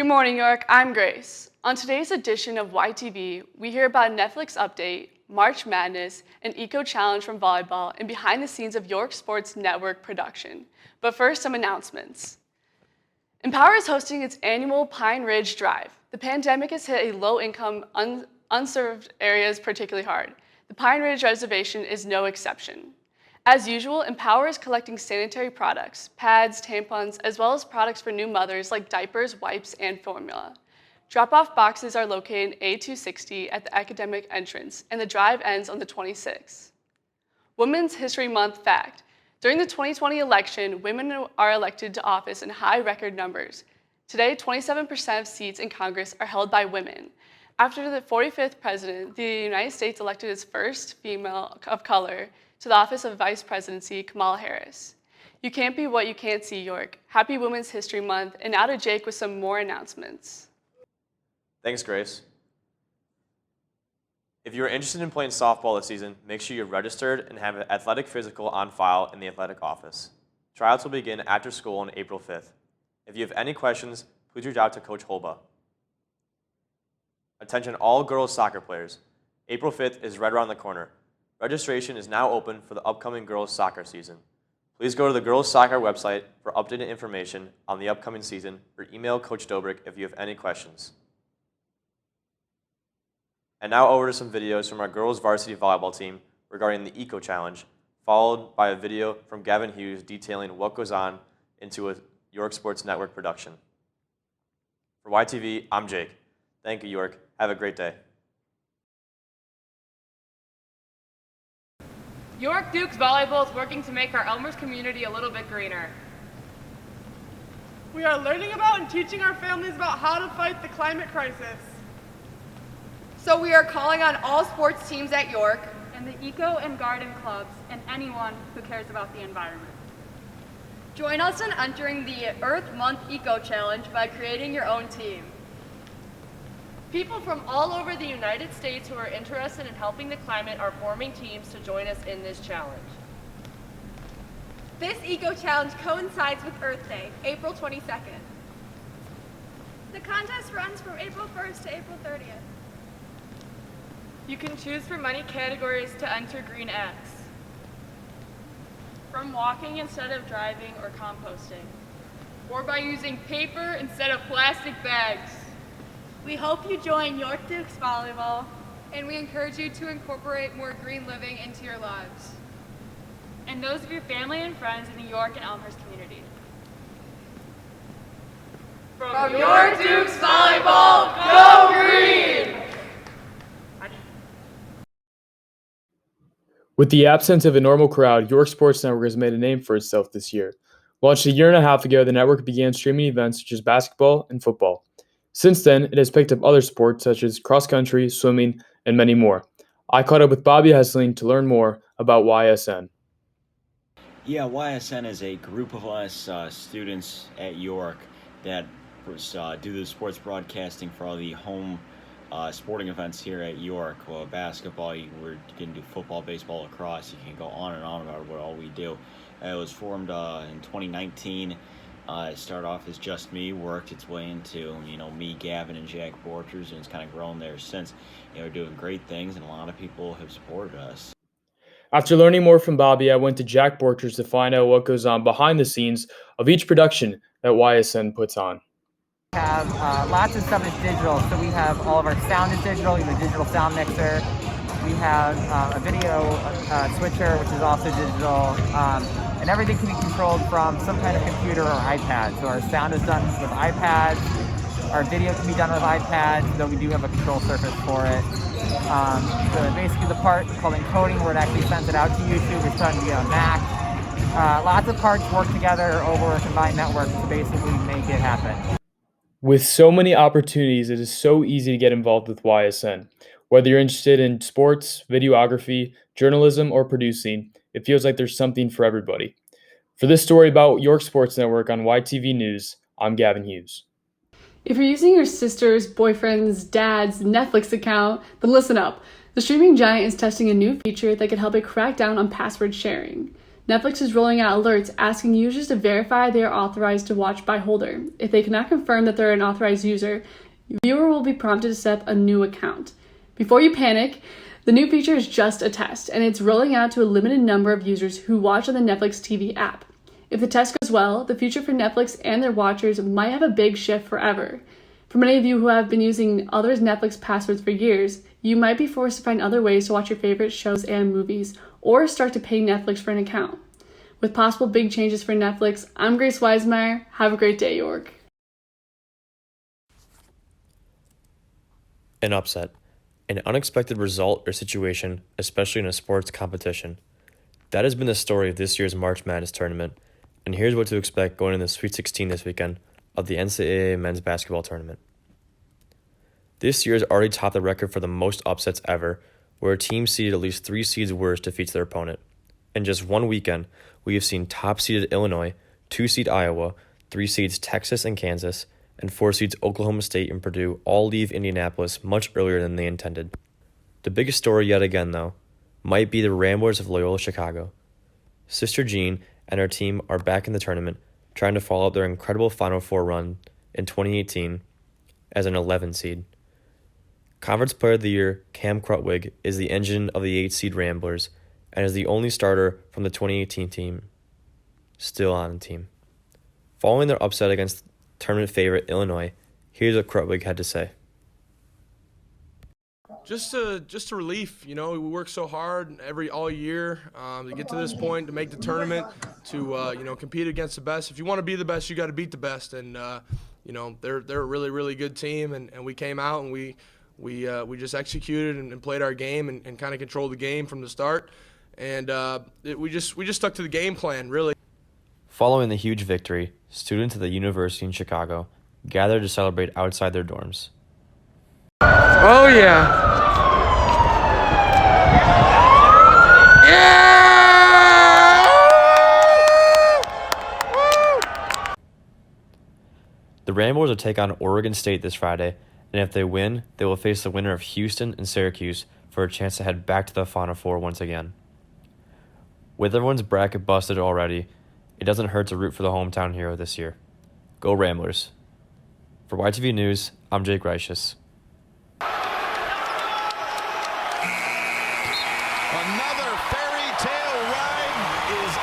Good morning, York. I'm Grace. On today's edition of YTV, we hear about a Netflix update, March Madness, an Eco Challenge from Volleyball, and behind the scenes of York Sports Network production. But first, some announcements. Empower is hosting its annual Pine Ridge Drive. The pandemic has hit a low-income, unserved areas particularly hard. The Pine Ridge Reservation is no exception. As usual, Empower is collecting sanitary products, pads, tampons, as well as products for new mothers like diapers, wipes, and formula. Drop-off boxes are located in A260 at the academic entrance, and the drive ends on the 26th. Women's History Month fact. During the 2020 election, women are elected to office in high record numbers. Today, 27% of seats in Congress are held by women. After the 45th president, the United States elected its first female of color to the office of Vice Presidency, Kamala Harris. You can't be what you can't see, York. Happy Women's History Month, and now to Jake with some more announcements. Thanks, Grace. If you are interested in playing softball this season, make sure you're registered and have an athletic physical on file in the athletic office. Tryouts will begin after school on April 5th. If you have any questions, please reach out to Coach Holba. Attention all girls soccer players. April 5th is right around the corner. Registration is now open for the upcoming girls soccer season. Please go to the girls soccer website for updated information on the upcoming season or email Coach Dobrik if you have any questions. And now over to some videos from our girls varsity volleyball team regarding the Eco Challenge, followed by a video from Gavin Hughes detailing what goes on into a York Sports Network production. For YTV, I'm Jake. Thank you, York. Have a great day. York Dukes Volleyball is working to make our Elmhurst community a little bit greener. We are learning about and teaching our families about how to fight the climate crisis. So we are calling on all sports teams at York And the Eco and Garden Clubs and anyone who cares about the environment. Join us in entering the Earth Month Eco Challenge by creating your own team. People from all over the United States who are interested in helping the climate are forming teams to join us in this challenge. This Eco Challenge coincides with Earth Day, April 22nd. The contest runs from April 1st to April 30th. You can choose from many categories to enter Green X. From walking instead of driving or composting. Or by using paper instead of plastic bags. We hope you join York Dukes Volleyball, And we encourage you to incorporate more green living into your lives. And those of your family and friends in the York and Elmhurst community. From York Dukes Volleyball, go green! With the absence of a normal crowd, York Sports Network has made a name for itself this year. Launched a year and a half ago, the network began streaming events such as basketball and football. Since then, it has picked up other sports such as cross country, swimming, and many more. I caught up with Bobby Hessling to learn more about YSN. Yeah, YSN is a group of us students at York that do the sports broadcasting for all the home sporting events here at York. Well, basketball, you can do football, baseball, lacrosse. You can go on and on about what all we do. It was formed in 2019. It started off as just me, worked its way into, me, Gavin, and Jack Borchers, and it's kind of grown there since. We're doing great things, and a lot of people have supported us. After learning more from Bobby, I went to Jack Borchers to find out what goes on behind the scenes of each production that YSN puts on. We have lots of stuff that's digital, so we have all of our sound is digital. We have a digital sound mixer. We have a video switcher, which is also digital. And everything can be controlled from some kind of computer or iPad. So our sound is done with iPads. Our video can be done with iPads, though we do have a control surface for it. So basically the part called encoding, where it actually sends it out to YouTube, is done via a Mac. Lots of parts work together over a combined network to basically make it happen. With so many opportunities, it is so easy to get involved with YSN. Whether you're interested in sports, videography, journalism, or producing, it feels like there's something for everybody. For this story about York Sports Network on YTV News, I'm Gavin Hughes. If you're using your sister's, boyfriend's, dad's Netflix account, then listen up. The streaming giant is testing a new feature that could help it crack down on password sharing. Netflix is rolling out alerts asking users to verify they are authorized to watch by holder. If they cannot confirm that they're an authorized user, the viewer will be prompted to set up a new account. Before you panic, the new feature is just a test, and it's rolling out to a limited number of users who watch on the Netflix TV app. If the test goes well, the future for Netflix and their watchers might have a big shift forever. For many of you who have been using others' Netflix passwords for years, you might be forced to find other ways to watch your favorite shows and movies, or start to pay Netflix for an account. With possible big changes for Netflix, I'm Grace Wisemeyer. Have a great day, York. An upset. An unexpected result or situation, especially in a sports competition. That has been the story of this year's March Madness tournament, and here's what to expect going into the Sweet 16 this weekend of the NCAA men's basketball tournament. This year has already topped the record for the most upsets ever, where a team seeded at least 3 seeds worse defeats their opponent. In just one weekend, we have seen top-seeded Illinois, 2-seed Iowa, 3 seeds Texas and Kansas, and 4 seeds Oklahoma State and Purdue all leave Indianapolis much earlier than they intended. The biggest story yet again, though, might be the Ramblers of Loyola Chicago. Sister Jean and her team are back in the tournament, trying to follow up their incredible Final Four run in 2018 as an 11 seed. Conference Player of the Year Cam Krutwig is the engine of the 8-seed Ramblers and is the only starter from the 2018 team still on the team. Following their upset against tournament favorite Illinois, here's what Krutwig had to say. Just a relief, we work so hard all year to get to this point, to make the tournament, to compete against the best. If you want to be the best, you got to beat the best, and they're a really, really good team, and we came out and we just executed and played our game and kind of controlled the game from the start, and we just stuck to the game plan, really. Following the huge victory, students at the university in Chicago gathered to celebrate outside their dorms. Oh yeah. The Ramblers will take on Oregon State this Friday, and if they win, they will face the winner of Houston and Syracuse for a chance to head back to the Final Four once again. With everyone's bracket busted already, it doesn't hurt to root for the hometown hero this year. Go Ramblers. For YTV News, I'm Jake Reiches. Another fairy tale ride is